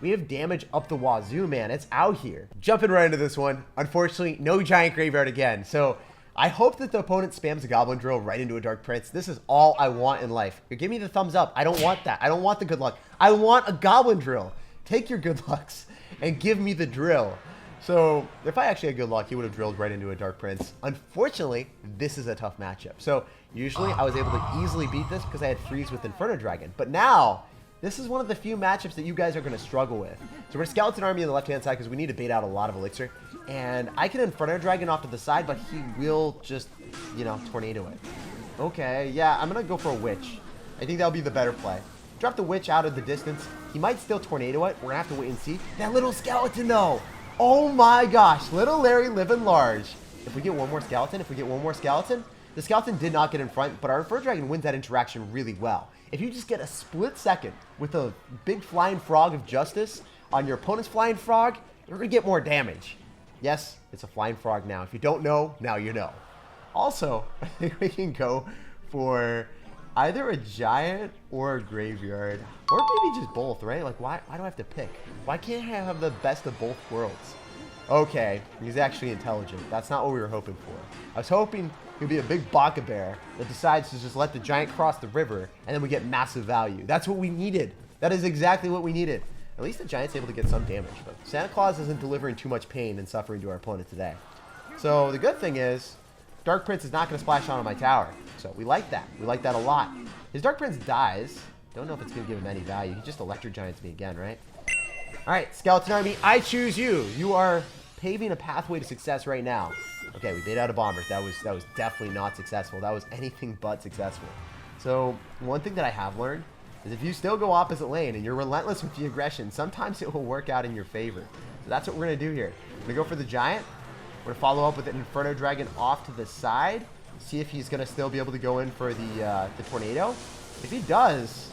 We have damage up the wazoo, man. It's out here. Jumping right into this one. Unfortunately, no giant graveyard again. So I hope that the opponent spams a goblin drill right into a dark prince. This is all I want in life. Give me the thumbs up. I don't want that. I don't want the good luck. I want a goblin drill. Take your good lucks and give me the drill. So if I actually had good luck, he would have drilled right into a dark prince. Unfortunately, this is a tough matchup. So usually I was able to easily beat this because I had freeze with Inferno Dragon. But now, this is one of the few matchups that you guys are going to struggle with. So we're Skeleton Army on the left-hand side because we need to bait out a lot of Elixir. And I can Inferno Dragon off to the side, but he will just, you know, tornado it. Okay, yeah, I'm going to go for a Witch. I think that'll be the better play. Drop the Witch out of the distance. He might still tornado it. We're going to have to wait and see. That little skeleton, though. Oh my gosh. Little Larry living large. If we get one more skeleton, the skeleton did not get in front, but our Inferno Dragon wins that interaction really well. If you just get a split second with a big flying frog of justice on your opponent's flying frog, you're going to get more damage. Yes, it's a flying frog now. If you don't know, now you know. Also, I think we can go for either a giant or a graveyard, or maybe just both, right? Like, why do I have to pick? Why can't I have the best of both worlds? Okay, he's actually intelligent. That's not what we were hoping for. I was hoping he'd be a big baka bear that decides to just let the giant cross the river, and then we get massive value. That's what we needed. That is exactly what we needed. At least the giant's able to get some damage, but Santa Claus isn't delivering too much pain and suffering to our opponent today. So the good thing is, Dark Prince is not going to splash onto my tower. So we like that. We like that a lot. His Dark Prince dies. Don't know if it's going to give him any value. He just Electric Giants me again, right? All right, Skeleton Army, I choose you. You are paving a pathway to success right now. Okay, we bait out a bomber. That was definitely not successful. That was anything but successful. So one thing that I have learned is if you still go opposite lane and you're relentless with the aggression, sometimes it will work out in your favor. So that's what we're going to do here. We're going to go for the giant. We're going to follow up with an Inferno Dragon off to the side. See if he's going to still be able to go in for the tornado. If he does,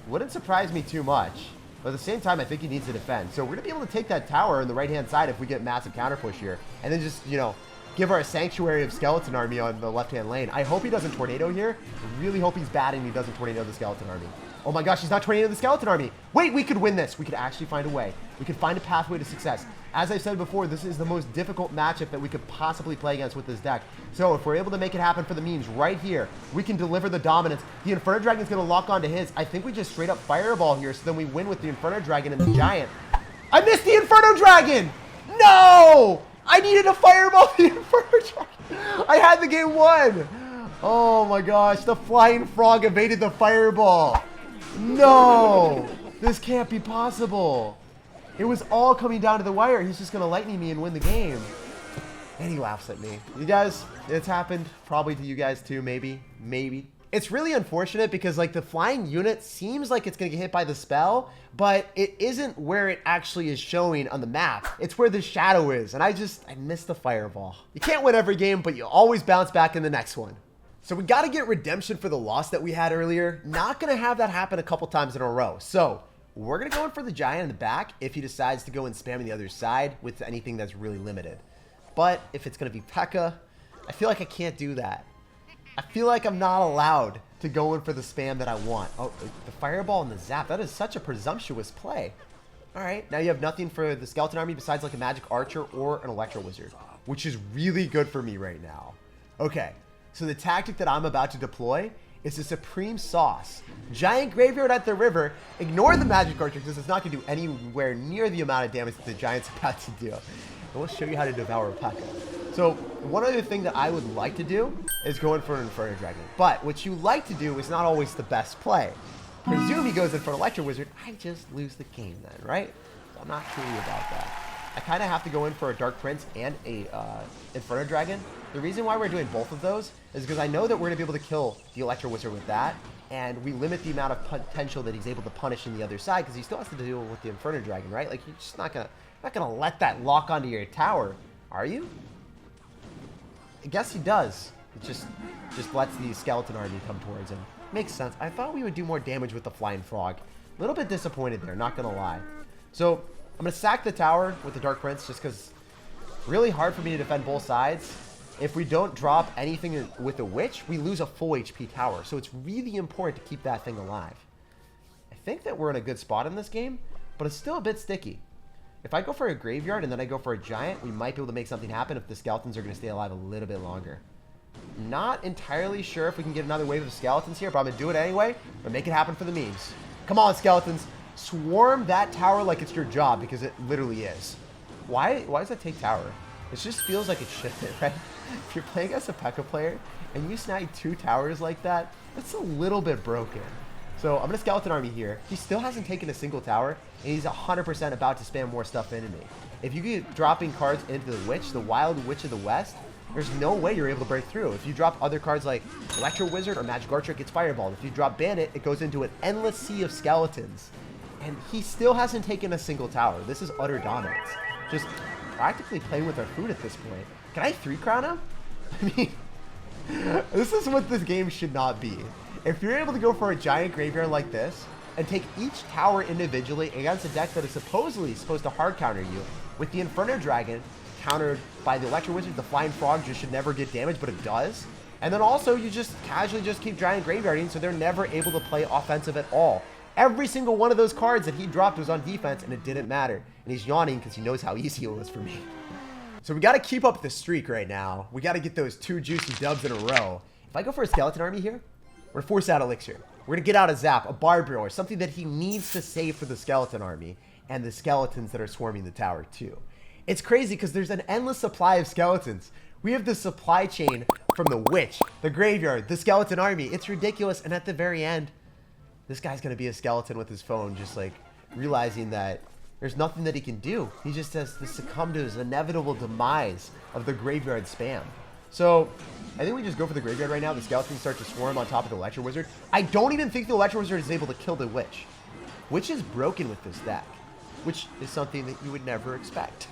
wouldn't surprise me too much. But at the same time, I think he needs to defend. So we're going to be able to take that tower on the right-hand side if we get massive counter push here. And then just, you know, give our sanctuary of Skeleton Army on the left-hand lane. I hope he doesn't tornado here. I really hope he's bad and he doesn't tornado the Skeleton Army. Oh my gosh, he's not tornadoing the Skeleton Army. Wait, we could win this. We could actually find a way. We could find a pathway to success. As I said before, this is the most difficult matchup that we could possibly play against with this deck. So if we're able to make it happen for the memes right here, we can deliver the dominance. The Inferno Dragon is going to lock onto his. I think we just straight up Fireball here, so then we win with the Inferno Dragon and the Giant. I missed the Inferno Dragon! No! I needed to Fireball the Inferno Dragon. I had the game won. Oh my gosh, the Flying Frog evaded the Fireball. No! This can't be possible. It was all coming down to the wire. He's just going to lightning me and win the game. And he laughs at me. You guys, it's happened probably to you guys too, maybe. It's really unfortunate because like the flying unit seems like it's going to get hit by the spell, but it isn't where it actually is showing on the map. It's where the shadow is. And I missed the Fireball. You can't win every game, but you always bounce back in the next one. So we got to get redemption for the loss that we had earlier. Not going to have that happen a couple times in a row. So we're going to go in for the giant in the back if he decides to go and spam the other side with anything that's really limited. But if it's going to be P.E.K.K.A., I feel like I can't do that. I feel like I'm not allowed to go in for the spam that I want. Oh, the Fireball and the Zap. That is such a presumptuous play. All right, now you have nothing for the Skeleton Army besides like a Magic Archer or an Electro Wizard, which is really good for me right now. Okay, so the tactic that I'm about to deploy is the Supreme Sauce. Giant Graveyard at the river. Ignore the Magic Archer because it's not going to do anywhere near the amount of damage that the Giant's about to do. And we'll show you how to devour P.E.K.K.A. So one other thing that I would like to do is go in for an Inferno Dragon. But what you like to do is not always the best play. Presume he goes in for an Electro Wizard. I just lose the game then, right? So I'm not truly about that. I kind of have to go in for a Dark Prince and a Inferno Dragon. The reason why we're doing both of those is because I know that we're going to be able to kill the Electro Wizard with that, and we limit the amount of potential that he's able to punish in the other side because he still has to deal with the Inferno Dragon, right? Like, you're just not gonna let that lock onto your tower, are you? I guess he does. It just lets the Skeleton Army come towards him. Makes sense. I thought we would do more damage with the Flying Frog. A little bit disappointed there, not gonna lie. So I'm gonna sack the tower with the Dark Prince just because really hard for me to defend both sides. If we don't drop anything with a Witch, we lose a full HP tower. So it's really important to keep that thing alive. I think that we're in a good spot in this game, but it's still a bit sticky. If I go for a graveyard and then I go for a giant, we might be able to make something happen if the skeletons are going to stay alive a little bit longer. Not entirely sure if we can get another wave of skeletons here, but I'm going to do it anyway. But make it happen for the memes. Come on, skeletons. Swarm that tower like it's your job, because it literally is. Why does that take tower? It just feels like it should, right? If you're playing as a P.E.K.K.A player and you snag 2 towers like that, that's a little bit broken. So I'm going to skeleton army here. He still hasn't taken a single tower, and he's 100% about to spam more stuff into me. If you get dropping cards into the Witch, the Wild Witch of the West, there's no way you're able to break through. If you drop other cards like Electro Wizard or Magic Archer, it gets fireballed. If you drop Bandit, it goes into an endless sea of skeletons. And he still hasn't taken a single tower. This is utter dominance. Just practically playing with our food at this point. Can I 3-crown him? I mean, this is what this game should not be. If you're able to go for a giant graveyard like this and take each tower individually against a deck that is supposedly supposed to hard counter you, with the Inferno Dragon countered by the Electro Wizard, the Flying Frog just should never get damaged, but it does. And then also you just casually just keep giant graveyarding, so they're never able to play offensive at all. Every single one of those cards that he dropped was on defense, and it didn't matter. And he's yawning because he knows how easy it was for me. So we got to keep up the streak right now. We got to get those 2 juicy dubs in a row. If I go for a skeleton army here, we're going to force out Elixir. We're going to get out a Zap, a Barbarian, or something that he needs to save for the skeleton army and the skeletons that are swarming the tower too. It's crazy because there's an endless supply of skeletons. We have the supply chain from the Witch, the Graveyard, the skeleton army. It's ridiculous. And at the very end, this guy's going to be a skeleton with his phone, just like realizing that there's nothing that he can do. He just has to succumb to his inevitable demise of the graveyard spam. So I think we just go for the graveyard right now. The skeletons start to swarm on top of the Electro Wizard. I don't even think the Electro Wizard is able to kill the Witch. Witch is broken with this deck, which is something that you would never expect.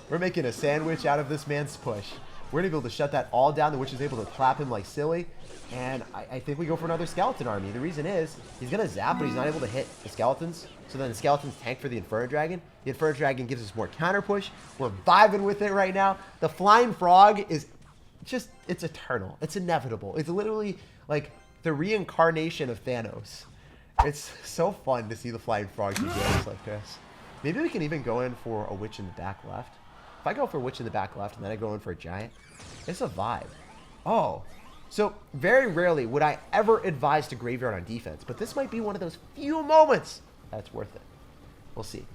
We're making a sandwich out of this man's push. We're going to be able to shut that all down. The Witch is able to clap him like silly. And I think we go for another skeleton army. The reason is, he's going to zap, but he's not able to hit the skeletons. So then the skeletons tank for the Inferno Dragon. The Inferno Dragon gives us more counter push. We're vibing with it right now. The Flying Frog is just, it's eternal. It's inevitable. It's literally like the reincarnation of Thanos. It's so fun to see the Flying Frog do games like this. Maybe we can even go in for a Witch in the back left. If I go for a Witch in the back left and then I go in for a Giant, it's a vibe. Oh, so very rarely would I ever advise to graveyard on defense, but this might be one of those few moments that's worth it. We'll see.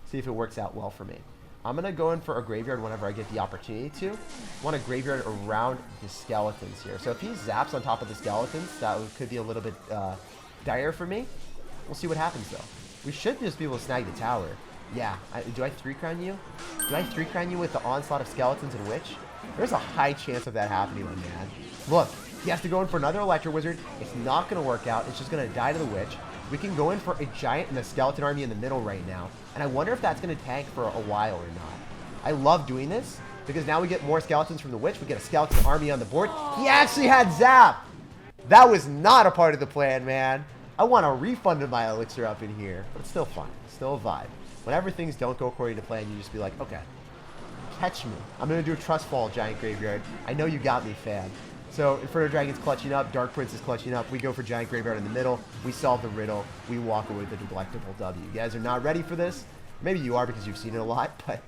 See if it works out well for me. I'm going to go in for a graveyard whenever I get the opportunity to. I want a graveyard around the skeletons here. So if he zaps on top of the skeletons, that could be a little bit dire for me. We'll see what happens though. We should just be able to snag the tower. Yeah, do I 3-crown you? Do I 3-crown you with the onslaught of skeletons and Witch? There's a high chance of that happening, my man. Look, he has to go in for another Electro Wizard. It's not going to work out. It's just going to die to the Witch. We can go in for a Giant and a skeleton army in the middle right now. And I wonder if that's going to tank for a while or not. I love doing this because now we get more skeletons from the Witch. We get a skeleton army on the board. He actually had Zap. That was not a part of the plan, man. I want a refund of my Elixir up in here. But it's still fun. It's still a vibe. Whenever things don't go according to plan, you just be like, okay, catch me. I'm going to do a Trust Fall Giant Graveyard. I know you got me, fan. So Inferno Dragon's clutching up. Dark Prince is clutching up. We go for Giant Graveyard in the middle. We solve the riddle. We walk away with a delectable W. You guys are not ready for this. Maybe you are because you've seen it a lot, but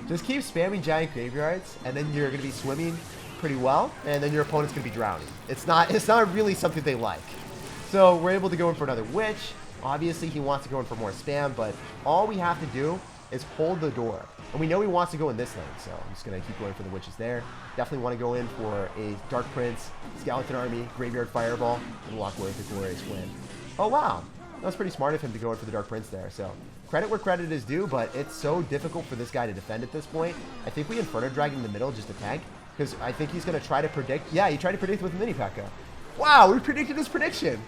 just keep spamming Giant Graveyards, and then you're going to be swimming pretty well, and then your opponent's going to be drowning. It's not really something they like. So we're able to go in for another Witch. Obviously, he wants to go in for more spam, but all we have to do is hold the door. And we know he wants to go in this lane, so I'm just going to keep going for the Witches there. Definitely want to go in for a Dark Prince, Skeleton Army, Graveyard Fireball, and walk away with a glorious win. Oh, wow. That was pretty smart of him to go in for the Dark Prince there. So credit where credit is due, but it's so difficult for this guy to defend at this point. I think we Inferno Dragon in the middle just to tank, because I think he's going to try to predict. Yeah, he tried to predict with Mini P.E.K.K.A. Wow, we predicted his prediction.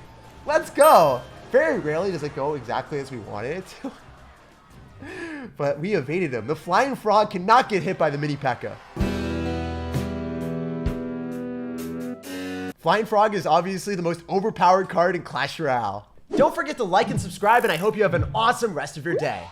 Let's go. Very rarely does it go exactly as we wanted it to. But we evaded him. The Flying Frog cannot get hit by the Mini P.E.K.K.A. Flying Frog is obviously the most overpowered card in Clash Royale. Don't forget to like and subscribe, and I hope you have an awesome rest of your day.